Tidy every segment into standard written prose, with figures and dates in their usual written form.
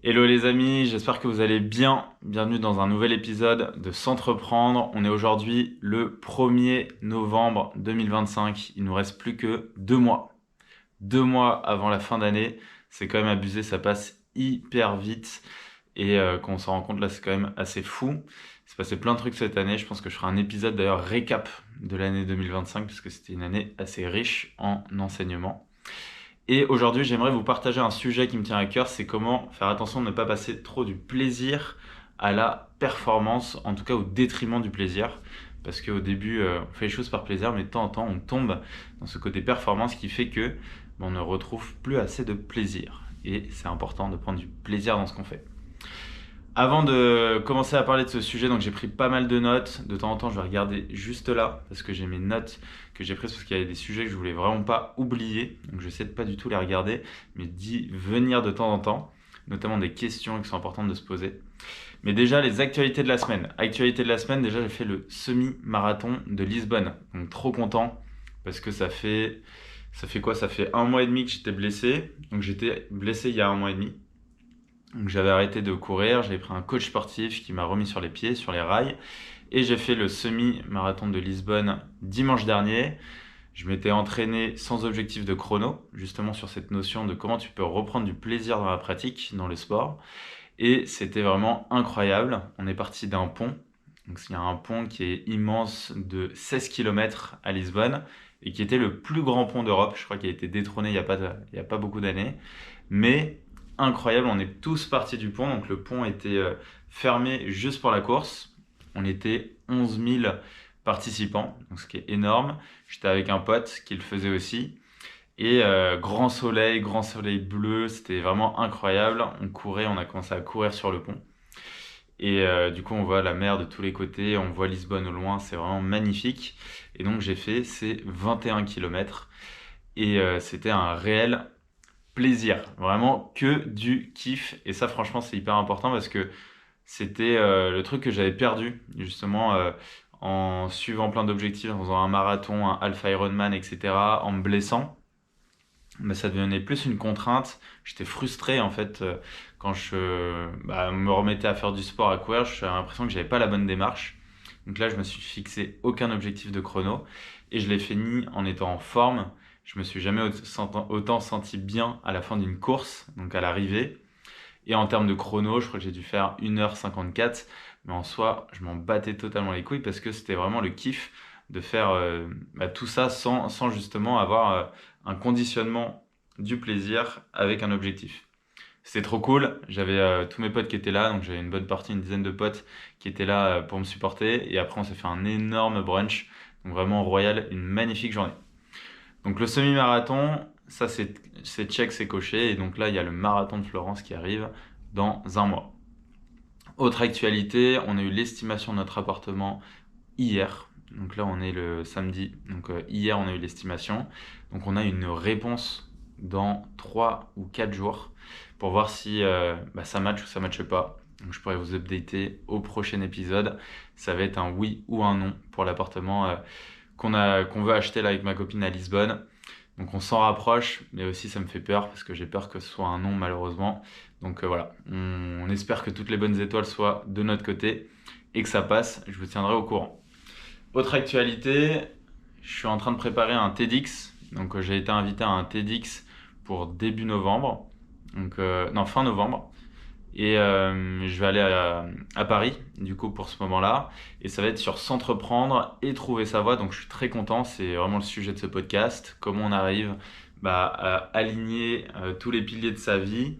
Hello les amis, j'espère que vous allez bien. Bienvenue dans un nouvel épisode de S'entreprendre. On est aujourd'hui le 1er novembre 2025. Il nous reste plus que 2 mois. 2 mois avant la fin d'année. C'est quand même abusé, ça passe hyper vite. Et quand on s'en rend compte là, c'est quand même assez fou. Il s'est passé plein de trucs cette année. Je pense que je ferai un épisode d'ailleurs récap de l'année 2025 puisque c'était une année assez riche en enseignement. Et aujourd'hui, j'aimerais vous partager un sujet qui me tient à cœur, c'est comment faire attention de ne pas passer trop du plaisir à la performance, en tout cas au détriment du plaisir. Parce qu'au début, on fait les choses par plaisir, mais de temps en temps, on tombe dans ce côté performance qui fait que on ne retrouve plus assez de plaisir. Et c'est important de prendre du plaisir dans ce qu'on fait. Avant de commencer à parler de ce sujet, donc j'ai pris pas mal de notes. De temps en temps, je vais regarder juste là parce que j'ai mes notes que j'ai prises parce qu'il y avait des sujets que je voulais vraiment pas oublier. Donc j'essaie de pas du tout les regarder, mais d'y venir de temps en temps, notamment des questions qui sont importantes de se poser. Mais déjà, les actualités de la semaine. Actualité de la semaine, déjà, j'ai fait le semi-marathon de Lisbonne. Donc trop content parce que ça fait quoi? Ça fait 1 mois et demi que j'étais blessé. Donc j'étais blessé il y a 1 mois et demi. Donc j'avais arrêté de courir, j'avais pris un coach sportif qui m'a remis sur les pieds, sur les rails, et j'ai fait le semi-marathon de Lisbonne dimanche dernier. Je m'étais entraîné sans objectif de chrono, justement sur cette notion de comment tu peux reprendre du plaisir dans la pratique, dans le sport. Et c'était vraiment incroyable. On est parti d'un pont. Donc il y a un pont qui est immense de 16 km à Lisbonne et qui était le plus grand pont d'Europe. Je crois qu'il a été détrôné il y a pas beaucoup d'années. Mais incroyable, on est tous partis du pont. Donc le pont était fermé juste pour la course. On était 11 000 participants, donc ce qui est énorme. J'étais avec un pote qui le faisait aussi. Et grand soleil bleu, c'était vraiment incroyable. On courait, on a commencé à courir sur le pont. Et du coup, on voit la mer de tous les côtés, on voit Lisbonne au loin, c'est vraiment magnifique. Et donc, j'ai fait ces 21 km. Et c'était un réel plaisir, vraiment que du kiff. Et ça, franchement, c'est hyper important parce que c'était le truc que j'avais perdu, justement, en suivant plein d'objectifs, en faisant un marathon, un half Ironman, etc., en me blessant. Mais ça devenait plus une contrainte. J'étais frustré en fait quand je me remettais à faire du sport, à courir. J'avais l'impression que j'avais pas la bonne démarche. Donc là, je me suis fixé aucun objectif de chrono et je l'ai fini en étant en forme. Je me suis jamais autant senti bien à la fin d'une course, donc à l'arrivée. Et en termes de chrono, je crois que j'ai dû faire 1h54. Mais en soi, je m'en battais totalement les couilles parce que c'était vraiment le kiff de faire tout ça sans justement avoir un conditionnement du plaisir avec un objectif. C'était trop cool. J'avais tous mes potes qui étaient là, donc j'avais une bonne partie, une dizaine de potes qui étaient là pour me supporter. Et après, on s'est fait un énorme brunch. Donc vraiment royal, une magnifique journée. Donc le semi-marathon, ça c'est check, c'est coché. Et donc là, il y a le marathon de Florence qui arrive dans un mois. Autre actualité, on a eu l'estimation de notre appartement hier. Donc là, on est le samedi. Donc hier, on a eu l'estimation. Donc on a une réponse dans 3 ou 4 jours pour voir si ça match ou ça matche pas. Donc je pourrais vous updater au prochain épisode. Ça va être un oui ou un non pour l'appartement qu'on veut acheter là avec ma copine à Lisbonne. Donc on s'en rapproche, mais aussi ça me fait peur parce que j'ai peur que ce soit un non malheureusement. Donc voilà, on espère que toutes les bonnes étoiles soient de notre côté et que ça passe. Je vous tiendrai au courant. Autre actualité, je suis en train de préparer un TEDx. Donc j'ai été invité à un TEDx pour début novembre, donc non fin novembre. Et je vais aller à Paris, du coup, pour ce moment-là. Et ça va être sur s'entreprendre et trouver sa voie. Donc, je suis très content. C'est vraiment le sujet de ce podcast. Comment on arrive à aligner tous les piliers de sa vie,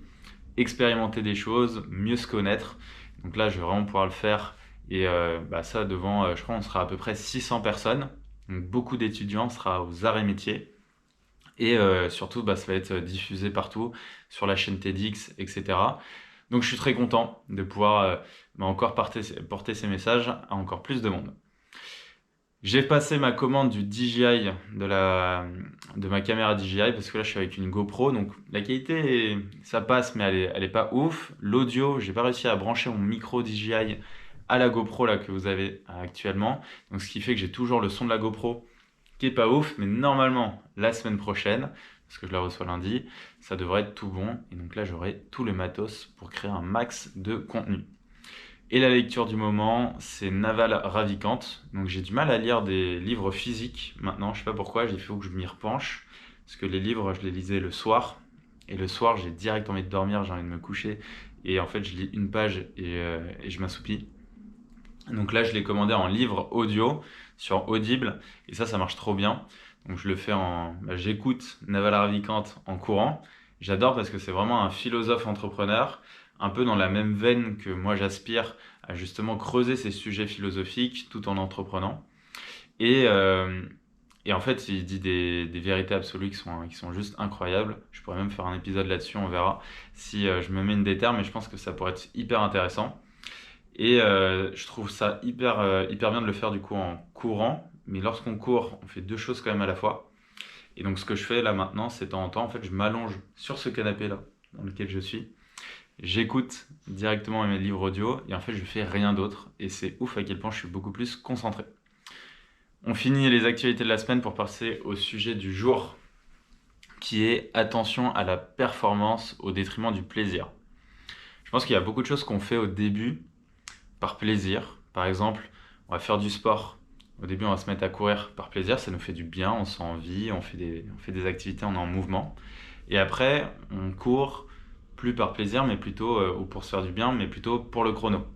expérimenter des choses, mieux se connaître. Donc là, je vais vraiment pouvoir le faire. Et ça, devant, je crois, on sera à peu près 600 personnes. Donc, beaucoup d'étudiants, on sera aux arts et métiers. Et surtout, ça va être diffusé partout, sur la chaîne TEDx, etc. Donc je suis très content de pouvoir encore porter ces messages à encore plus de monde. J'ai passé ma commande du DJI, de ma caméra DJI, parce que là je suis avec une GoPro, donc la qualité, ça passe, mais elle est pas ouf. L'audio, j'ai pas réussi à brancher mon micro DJI à la GoPro là, que vous avez actuellement. Donc ce qui fait que j'ai toujours le son de la GoPro qui est pas ouf, mais normalement la semaine prochaine, parce que je la reçois lundi, ça devrait être tout bon. Et donc là, j'aurai tout le matos pour créer un max de contenu. Et la lecture du moment, c'est Naval Ravikant. Donc j'ai du mal à lire des livres physiques maintenant, je sais pas pourquoi, il faut que je m'y repenche. Parce que les livres, je les lisais le soir. Et le soir, j'ai direct envie de dormir, j'ai envie de me coucher. Et en fait, je lis une page et je m'assoupis. Donc là, je l'ai commandé en livre audio sur Audible. Et ça marche trop bien. Donc je le fais j'écoute Naval Ravikant en courant. J'adore parce que c'est vraiment un philosophe entrepreneur, un peu dans la même veine que moi j'aspire à justement creuser ces sujets philosophiques tout en entreprenant. Et, euh, et en fait, il dit des vérités absolues qui sont juste incroyables. Je pourrais même faire un épisode là-dessus, on verra si je me mets une déterre, mais je pense que ça pourrait être hyper intéressant. Et je trouve ça hyper bien de le faire du coup en courant. Mais lorsqu'on court, on fait deux choses quand même à la fois. Et donc ce que je fais là maintenant, c'est de temps en temps, en fait, je m'allonge sur ce canapé-là dans lequel je suis. J'écoute directement mes livres audio et en fait, je fais rien d'autre. Et c'est ouf à quel point je suis beaucoup plus concentré. On finit les actualités de la semaine pour passer au sujet du jour, qui est attention à la performance au détriment du plaisir. Je pense qu'il y a beaucoup de choses qu'on fait au début par plaisir. Par exemple, on va faire du sport. Au début, on va se mettre à courir par plaisir, ça nous fait du bien, on sent envie, on fait des activités, on est en mouvement. Et après, on court plus par plaisir, mais plutôt, ou pour se faire du bien, mais plutôt pour le chrono.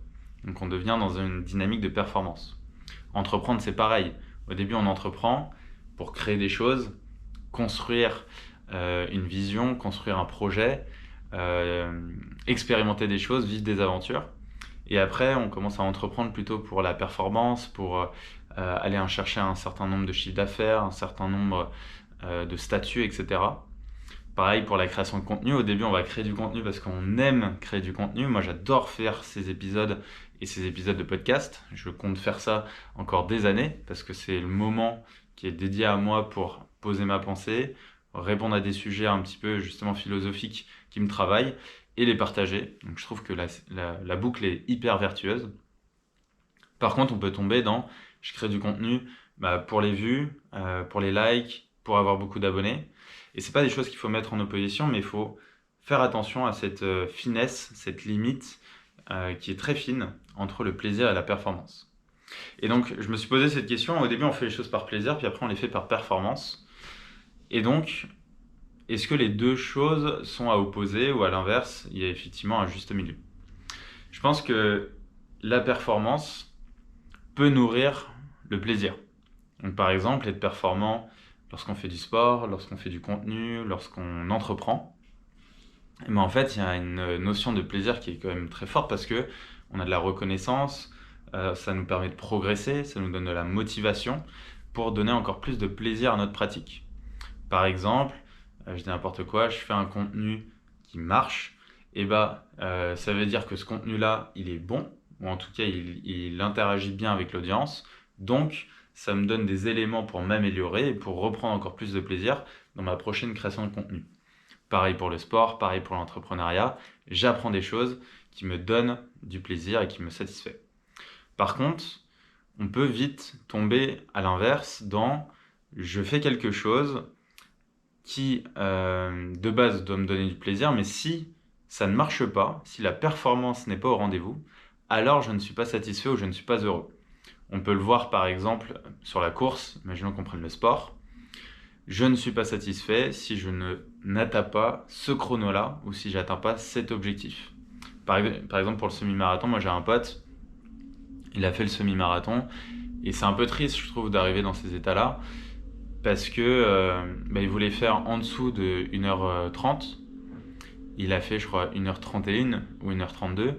Donc on devient dans une dynamique de performance. Entreprendre, c'est pareil. Au début, on entreprend pour créer des choses, construire une vision, construire un projet, expérimenter des choses, vivre des aventures. Et après, on commence à entreprendre plutôt pour la performance, pour aller en chercher un certain nombre de chiffres d'affaires, un certain nombre de statuts, etc. Pareil pour la création de contenu. Au début, on va créer du contenu parce qu'on aime créer du contenu. Moi, j'adore faire ces épisodes et ces épisodes de podcast. Je compte faire ça encore des années parce que c'est le moment qui est dédié à moi pour poser ma pensée, répondre à des sujets un petit peu justement philosophiques qui me travaillent et les partager. Donc je trouve que la boucle est hyper vertueuse. Par contre, on peut tomber dans je crée du contenu pour les vues, pour les likes, pour avoir beaucoup d'abonnés. Et c'est pas des choses qu'il faut mettre en opposition, mais il faut faire attention à cette finesse, cette limite qui est très fine entre le plaisir et la performance. Et donc, je me suis posé cette question. Au début, on fait les choses par plaisir, puis après, on les fait par performance. Et donc, est-ce que les deux choses sont à opposer ou à l'inverse, il y a effectivement un juste milieu? Je pense que la performance peut nourrir le plaisir. Donc, par exemple, être performant lorsqu'on fait du sport, lorsqu'on fait du contenu, lorsqu'on entreprend. Mais en fait, il y a une notion de plaisir qui est quand même très forte parce que on a de la reconnaissance, ça nous permet de progresser, ça nous donne de la motivation pour donner encore plus de plaisir à notre pratique. Par exemple, je dis n'importe quoi, je fais un contenu qui marche, et ça veut dire que ce contenu-là, il est bon, ou en tout cas, il interagit bien avec l'audience. Donc, ça me donne des éléments pour m'améliorer et pour reprendre encore plus de plaisir dans ma prochaine création de contenu. Pareil pour le sport, pareil pour l'entrepreneuriat, j'apprends des choses qui me donnent du plaisir et qui me satisfait. Par contre, on peut vite tomber à l'inverse dans je fais quelque chose qui de base doit me donner du plaisir, mais si ça ne marche pas, si la performance n'est pas au rendez-vous, alors je ne suis pas satisfait ou je ne suis pas heureux. On peut le voir par exemple sur la course, imaginons qu'on prenne le sport. Je ne suis pas satisfait si je n'atteins pas ce chrono-là ou si j'atteins pas cet objectif. Par exemple pour le semi-marathon, moi j'ai un pote, il a fait le semi-marathon et c'est un peu triste je trouve d'arriver dans ces états-là parce que il voulait faire en dessous de 1h30. Il a fait je crois 1h31 ou 1h32.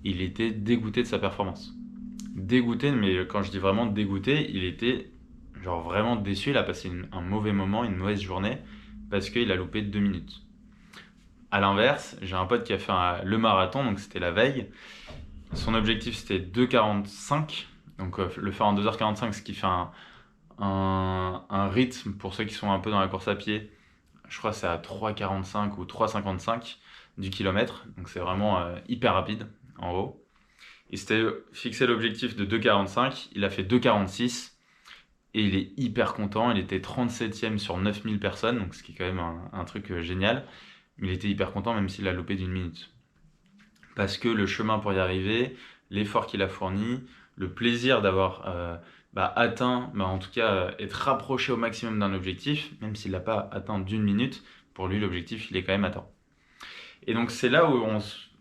Il était dégoûté de sa performance. Dégoûté, mais quand je dis vraiment dégoûté, il était genre vraiment déçu. Il a passé un mauvais moment, une mauvaise journée parce qu'il a loupé 2 minutes. À l'inverse, j'ai un pote qui a fait le marathon, donc c'était la veille. Son objectif c'était 2h45, donc le faire en 2h45, ce qui fait un rythme pour ceux qui sont un peu dans la course à pied. Je crois que c'est à 3h45 ou 3h55 du kilomètre, donc c'est vraiment hyper rapide en haut. Il s'était fixé l'objectif de 2h45, il a fait 2h46. Et il est hyper content, il était 37e sur 9000 personnes, donc ce qui est quand même un truc génial. Mais il était hyper content même s'il a loupé d'1 minute. Parce que le chemin pour y arriver, l'effort qu'il a fourni, le plaisir d'avoir atteint, en tout cas être rapproché au maximum d'un objectif, même s'il l'a pas atteint d'1 minute, pour lui l'objectif il est quand même atteint. Et donc c'est là où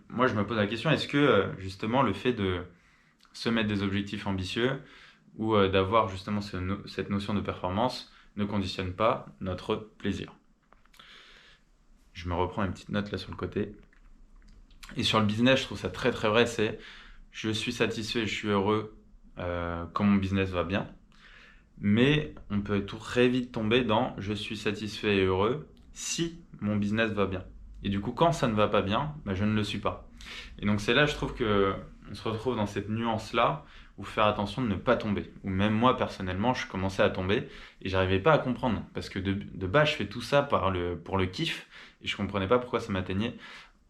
moi je me pose la question, est-ce que justement le fait de se mettre des objectifs ambitieux ou d'avoir justement cette notion de performance ne conditionne pas notre plaisir? Je me reprends une petite note là sur le côté. Et sur le business, je trouve ça très très vrai, c'est je suis satisfait, je suis heureux quand mon business va bien. Mais on peut très vite tomber dans je suis satisfait et heureux si mon business va bien. Et du coup, quand ça ne va pas bien, je ne le suis pas. Et donc c'est là, je trouve que on se retrouve dans cette nuance-là où faire attention de ne pas tomber. Ou même moi, personnellement, je commençais à tomber et j'arrivais pas à comprendre. Parce que de base, je fais tout ça pour le kiff et je comprenais pas pourquoi ça m'atteignait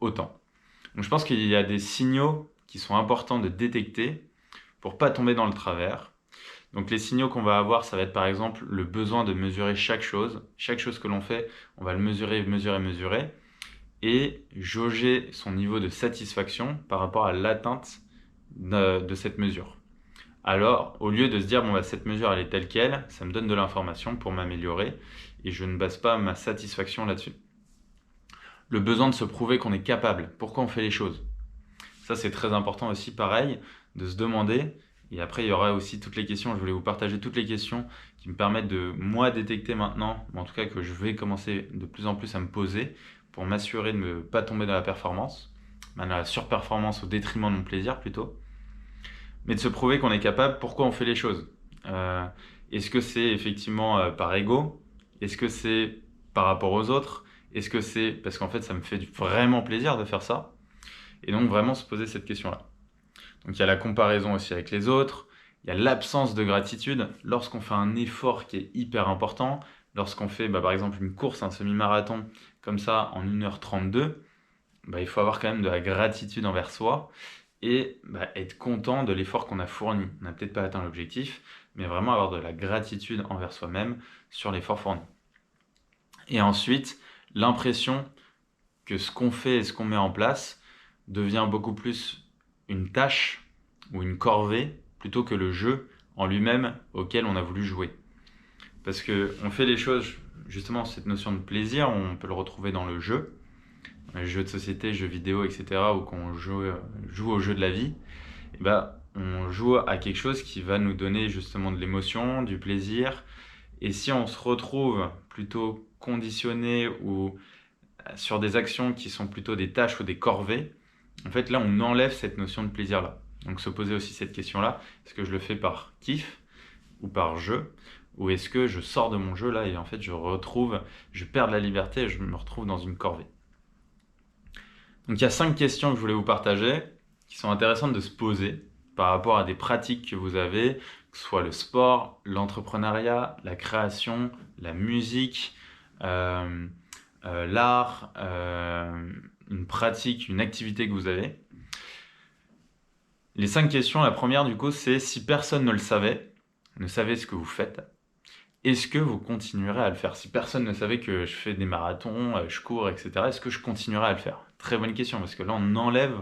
autant. Donc je pense qu'il y a des signaux qui sont importants de détecter pour pas tomber dans le travers. Donc les signaux qu'on va avoir, ça va être par exemple le besoin de mesurer chaque chose. Chaque chose que l'on fait, on va le mesurer, mesurer, mesurer. Et jauger son niveau de satisfaction par rapport à l'atteinte de cette mesure. Alors, au lieu de se dire, cette mesure, elle est telle qu'elle, ça me donne de l'information pour m'améliorer et je ne base pas ma satisfaction là-dessus. Le besoin de se prouver qu'on est capable. Pourquoi on fait les choses? Ça, c'est très important aussi, pareil, de se demander. Et après, il y aura aussi toutes les questions. Je voulais vous partager toutes les questions qui me permettent de, moi, détecter maintenant, en tout cas que je vais commencer de plus en plus à me poser pour m'assurer de ne pas tomber dans la performance, dans la surperformance au détriment de mon plaisir plutôt. Mais de se prouver qu'on est capable, pourquoi on fait les choses. Est-ce que c'est effectivement par ego? Est-ce que c'est par rapport aux autres? Est-ce que c'est parce qu'en fait ça me fait vraiment plaisir de faire ça? Et donc vraiment se poser cette question-là. Donc il y a la comparaison aussi avec les autres, il y a l'absence de gratitude lorsqu'on fait un effort qui est hyper important, lorsqu'on fait par exemple une course, un semi-marathon comme ça en 1h32, il faut avoir quand même de la gratitude envers soi et être content de l'effort qu'on a fourni. On n'a peut-être pas atteint l'objectif, mais vraiment avoir de la gratitude envers soi-même sur l'effort fourni. Et ensuite, l'impression que ce qu'on fait et ce qu'on met en place devient beaucoup plus une tâche ou une corvée plutôt que le jeu en lui-même auquel on a voulu jouer. Parce qu'on fait les choses, justement, cette notion de plaisir, on peut le retrouver dans le jeu, les jeux de société, jeux vidéo, etc., ou quand on joue au jeu de la vie, on joue à quelque chose qui va nous donner justement de l'émotion, du plaisir. Et si on se retrouve plutôt conditionné ou sur des actions qui sont plutôt des tâches ou des corvées, en fait là on enlève cette notion de plaisir là. Donc se poser aussi cette question là, est-ce que je le fais par kiff ou par jeu, ou est-ce que je sors de mon jeu là et en fait je perds de la liberté et je me retrouve dans une corvée. Donc il y a 5 questions que je voulais vous partager qui sont intéressantes de se poser par rapport à des pratiques que vous avez, que ce soit le sport, l'entrepreneuriat, la création, la musique, l'art, une pratique, une activité que vous avez. Les 5 questions, la première du coup, c'est si personne ne savait ce que vous faites, est-ce que vous continuerez à le faire? Si personne ne savait que je fais des marathons, je cours, etc., est-ce que je continuerai à le faire? Très bonne question, parce que là on enlève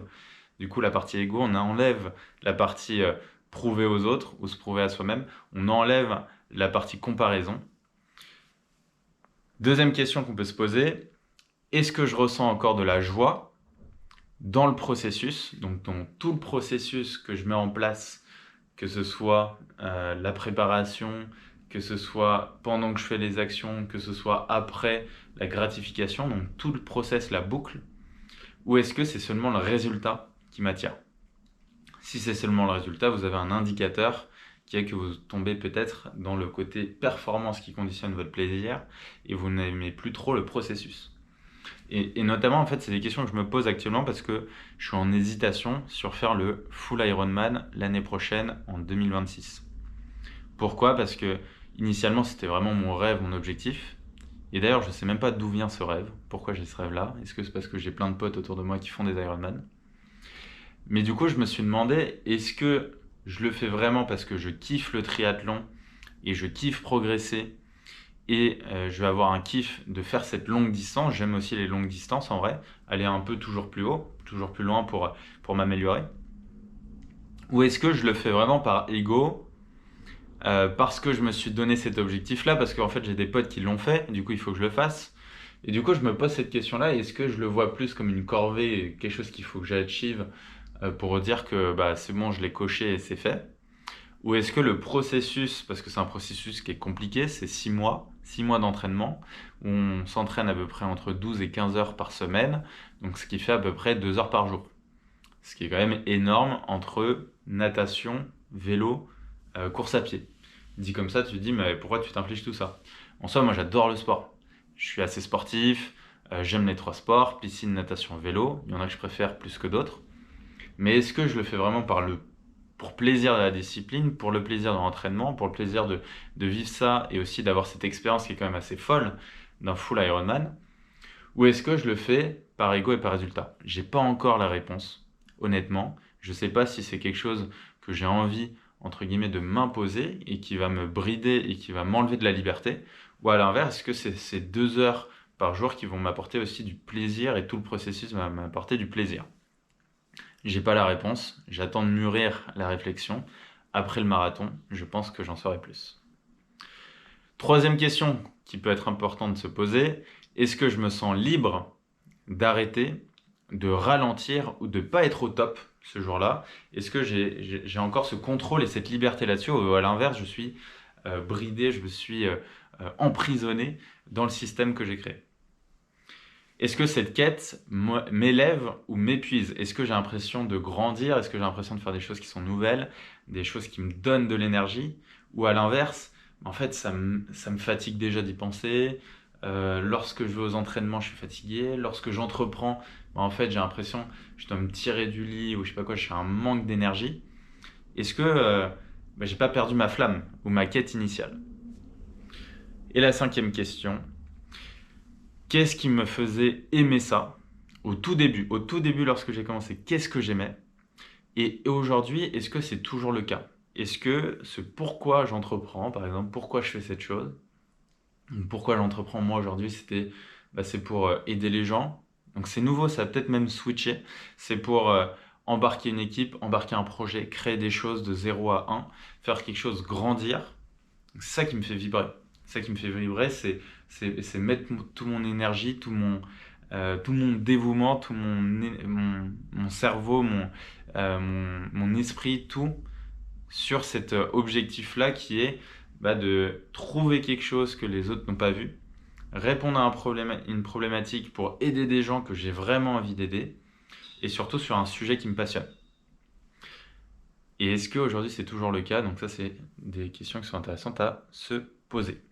du coup la partie ego, on enlève la partie prouver aux autres ou se prouver à soi-même, on enlève la partie comparaison. Deuxième question qu'on peut se poser, est-ce que je ressens encore de la joie dans le processus, donc dans tout le processus que je mets en place, que ce soit la préparation, que ce soit pendant que je fais les actions, que ce soit après la gratification, donc tout le process, la boucle, ou est-ce que c'est seulement le résultat qui m'attire? Si c'est seulement le résultat, vous avez un indicateur qui est que vous tombez peut-être dans le côté performance qui conditionne votre plaisir et vous n'aimez plus trop le processus. Et notamment, en fait, c'est des questions que je me pose actuellement parce que je suis en hésitation sur faire le full Ironman l'année prochaine en 2026. Pourquoi? Parce que initialement, c'était vraiment mon rêve, mon objectif. Et d'ailleurs, je ne sais même pas d'où vient ce rêve. Pourquoi j'ai ce rêve-là? Est-ce que c'est parce que j'ai plein de potes autour de moi qui font des Ironman? Mais du coup, je me suis demandé, est-ce que je le fais vraiment parce que je kiffe le triathlon, et je kiffe progresser et je vais avoir un kiff de faire cette longue distance. J'aime aussi les longues distances en vrai, aller un peu toujours plus haut, toujours plus loin pour m'améliorer. Ou est-ce que je le fais vraiment par ego, parce que je me suis donné cet objectif-là, parce qu'en fait j'ai des potes qui l'ont fait, du coup il faut que je le fasse. Et du coup je me pose cette question-là, est-ce que je le vois plus comme une corvée, quelque chose qu'il faut que j'achieve pour dire que bah, c'est bon, je l'ai coché et c'est fait? Ou est-ce que le processus, parce que c'est un processus qui est compliqué, c'est 6 mois d'entraînement, où on s'entraîne à peu près entre 12 et 15 heures par semaine, donc ce qui fait à peu près 2 heures par jour. Ce qui est quand même énorme entre natation, vélo, course à pied. Dit comme ça, tu te dis, mais pourquoi tu t'impliques tout ça? En soi, moi j'adore le sport. Je suis assez sportif, j'aime les 3 sports, piscine, natation, vélo. Il y en a que je préfère plus que d'autres. Mais est-ce que je le fais vraiment pour plaisir de la discipline, pour le plaisir de l'entraînement, pour le plaisir de vivre ça et aussi d'avoir cette expérience qui est quand même assez folle d'un full Ironman? Ou est-ce que je le fais par ego et par résultat? J'ai pas encore la réponse, honnêtement. Je sais pas si c'est quelque chose que j'ai envie, entre guillemets, de m'imposer et qui va me brider et qui va m'enlever de la liberté. Ou à l'inverse, est-ce que c'est ces 2 heures par jour qui vont m'apporter aussi du plaisir et tout le processus va m'apporter du plaisir? J'ai pas la réponse, j'attends de mûrir la réflexion. Après le marathon, je pense que j'en saurai plus. Troisième question qui peut être importante de se poser, est-ce que je me sens libre d'arrêter, de ralentir ou de pas être au top ce jour-là? Est-ce que j'ai encore ce contrôle et cette liberté là-dessus, ou à l'inverse, je suis bridé, je me suis emprisonné dans le système que j'ai créé? Est-ce que cette quête m'élève ou m'épuise? Est-ce que j'ai l'impression de grandir? Est-ce que j'ai l'impression de faire des choses qui sont nouvelles, des choses qui me donnent de l'énergie? Ou à l'inverse, en fait, ça me fatigue déjà d'y penser. Lorsque je vais aux entraînements, je suis fatigué. Lorsque j'entreprends, en fait, j'ai l'impression que je dois me tirer du lit ou je sais pas quoi, je suis un manque d'énergie. Est-ce que j'ai pas perdu ma flamme ou ma quête initiale? Et la cinquième question, qu'est-ce qui me faisait aimer ça au tout début? Au tout début, lorsque j'ai commencé, qu'est-ce que j'aimais? Et aujourd'hui, est-ce que c'est toujours le cas? Est-ce que ce pourquoi j'entreprends, par exemple, pourquoi je fais cette chose, pourquoi j'entreprends moi aujourd'hui, c'est pour aider les gens. Donc c'est nouveau, ça va peut-être même switcher. C'est pour embarquer une équipe, embarquer un projet, créer des choses de 0 à 1, faire quelque chose grandir. C'est ça qui me fait vibrer. C'est ça qui me fait vibrer, c'est mettre tout mon énergie, tout mon dévouement, tout mon cerveau, mon esprit, tout sur cet objectif-là qui est de trouver quelque chose que les autres n'ont pas vu, répondre à une problématique pour aider des gens que j'ai vraiment envie d'aider, et surtout sur un sujet qui me passionne. Et est-ce qu'aujourd'hui c'est toujours le cas? Donc ça, c'est des questions qui sont intéressantes à se poser.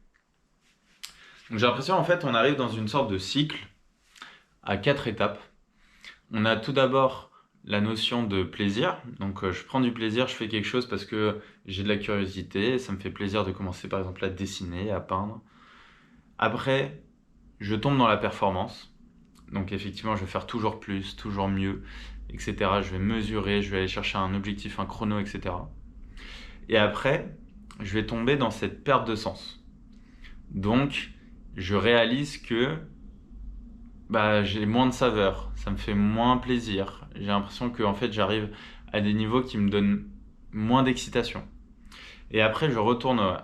Donc j'ai l'impression, en fait, on arrive dans une sorte de cycle à 4 étapes. On a tout d'abord la notion de plaisir. Donc je prends du plaisir, je fais quelque chose parce que j'ai de la curiosité, ça me fait plaisir de commencer par exemple à dessiner, à peindre. Après, je tombe dans la performance. Donc effectivement, je vais faire toujours plus, toujours mieux, etc. Je vais mesurer, je vais aller chercher un objectif, un chrono, etc. Et après, je vais tomber dans cette perte de sens. Donc, je réalise que j'ai moins de saveur, ça me fait moins plaisir. J'ai l'impression que en fait, j'arrive à des niveaux qui me donnent moins d'excitation. Et après, je retourne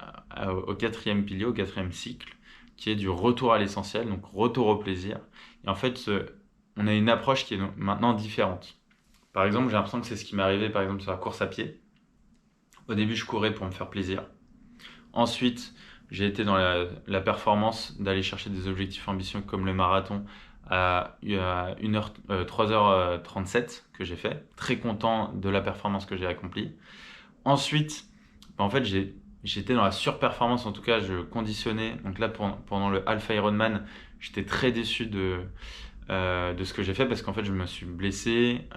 au quatrième pilier, au quatrième cycle, qui est du retour à l'essentiel, donc retour au plaisir. Et en fait, on a une approche qui est maintenant différente. Par exemple, j'ai l'impression que c'est ce qui m'est arrivé par exemple sur la course à pied. Au début, je courais pour me faire plaisir. Ensuite, j'ai été dans la performance d'aller chercher des objectifs ambitieux comme le marathon à 3h37 que j'ai fait. Très content de la performance que j'ai accomplie. Ensuite, en fait, j'étais dans la surperformance, en tout cas, je conditionnais. Donc là, pendant le Alpha Ironman, j'étais très déçu de ce que j'ai fait parce qu'en fait, je me suis blessé.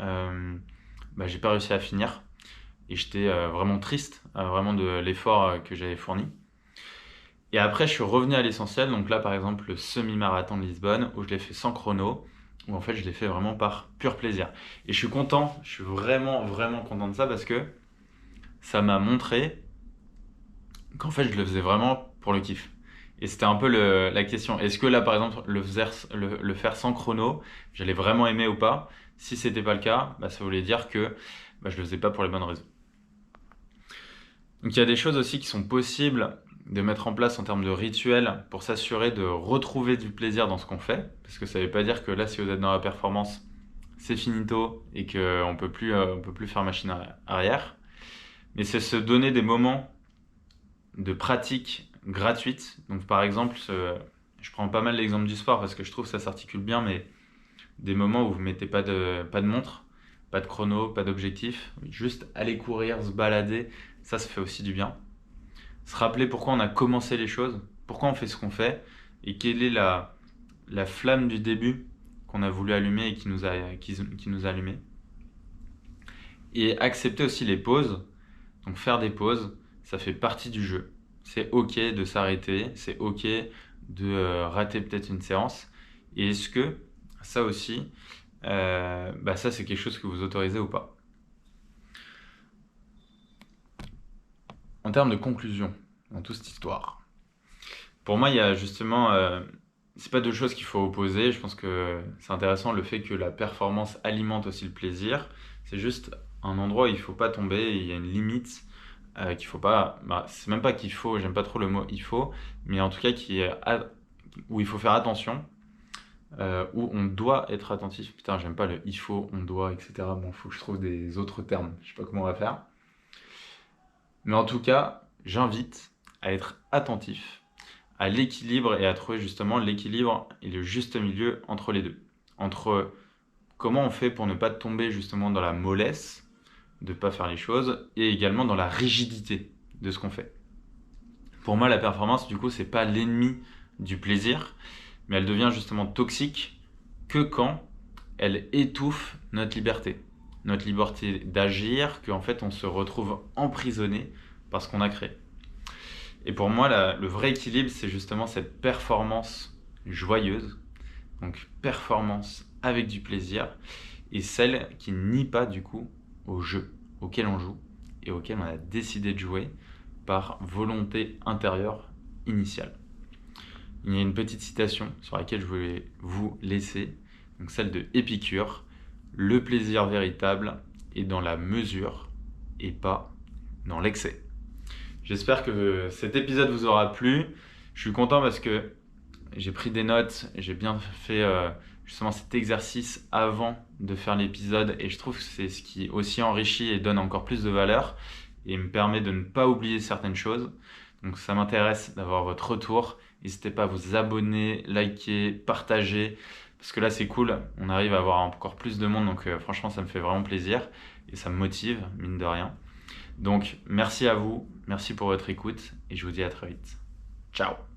J'ai pas réussi à finir. Et j'étais vraiment triste, vraiment de l'effort que j'avais fourni. Et après, je suis revenu à l'essentiel. Donc là, par exemple, le semi-marathon de Lisbonne, où je l'ai fait sans chrono, où en fait, je l'ai fait vraiment par pur plaisir. Et je suis content, je suis vraiment, vraiment content de ça parce que ça m'a montré qu'en fait je le faisais vraiment pour le kiff. Et c'était un peu la question. Est-ce que là, par exemple, le faire sans chrono, j'allais vraiment aimer ou pas? Si c'était pas le cas, bah, ça voulait dire que je le faisais pas pour les bonnes raisons. Donc il y a des choses aussi qui sont possibles de mettre en place en termes de rituels pour s'assurer de retrouver du plaisir dans ce qu'on fait. Parce que ça ne veut pas dire que là, si vous êtes dans la performance, c'est finito et qu'on on peut plus faire machine arrière. Mais c'est se donner des moments de pratique gratuite. Donc par exemple, je prends pas mal l'exemple du sport parce que je trouve que ça s'articule bien, mais des moments où vous mettez pas de montre, pas de chrono, pas d'objectif, juste aller courir, se balader, ça fait aussi du bien. Se rappeler pourquoi on a commencé les choses, pourquoi on fait ce qu'on fait, et quelle est la flamme du début qu'on a voulu allumer et qui nous a allumé. Et accepter aussi les pauses, donc faire des pauses, ça fait partie du jeu. C'est ok de s'arrêter, c'est ok de rater peut-être une séance. Et est-ce que ça aussi, ça c'est quelque chose que vous autorisez ou pas? En termes de conclusion dans toute cette histoire, pour moi il y a justement, c'est pas deux choses qu'il faut opposer. Je pense que c'est intéressant le fait que la performance alimente aussi le plaisir. C'est juste un endroit où il faut pas tomber, il y a une limite qu'il faut pas. C'est même pas qu'il faut, j'aime pas trop le mot il faut, mais en tout cas où il faut faire attention, où on doit être attentif. Putain, j'aime pas le il faut, on doit, etc. Bon, faut que je trouve des autres termes. Je sais pas comment on va faire. Mais en tout cas, j'invite à être attentif à l'équilibre et à trouver justement l'équilibre et le juste milieu entre les deux. Entre comment on fait pour ne pas tomber justement dans la mollesse, de ne pas faire les choses, et également dans la rigidité de ce qu'on fait. Pour moi, la performance, du coup, c'est pas l'ennemi du plaisir, mais elle devient justement toxique que quand elle étouffe notre liberté d'agir, qu'en fait on se retrouve emprisonné par ce qu'on a créé. Et pour moi, le vrai équilibre, c'est justement cette performance joyeuse, donc performance avec du plaisir, et celle qui nie pas du coup au jeu auquel on joue et auquel on a décidé de jouer par volonté intérieure initiale. Il y a une petite citation sur laquelle je voulais vous laisser, donc celle de Épicure. Le plaisir véritable est dans la mesure et pas dans l'excès. J'espère que cet épisode vous aura plu. Je suis content parce que j'ai pris des notes, j'ai bien fait justement cet exercice avant de faire l'épisode et je trouve que c'est ce qui aussi enrichit et donne encore plus de valeur et me permet de ne pas oublier certaines choses. Donc ça m'intéresse d'avoir votre retour. N'hésitez pas à vous abonner, liker, partager parce que là c'est cool, on arrive à avoir encore plus de monde donc franchement ça me fait vraiment plaisir et ça me motive mine de rien. Donc merci à vous, merci pour votre écoute et je vous dis à très vite. Ciao!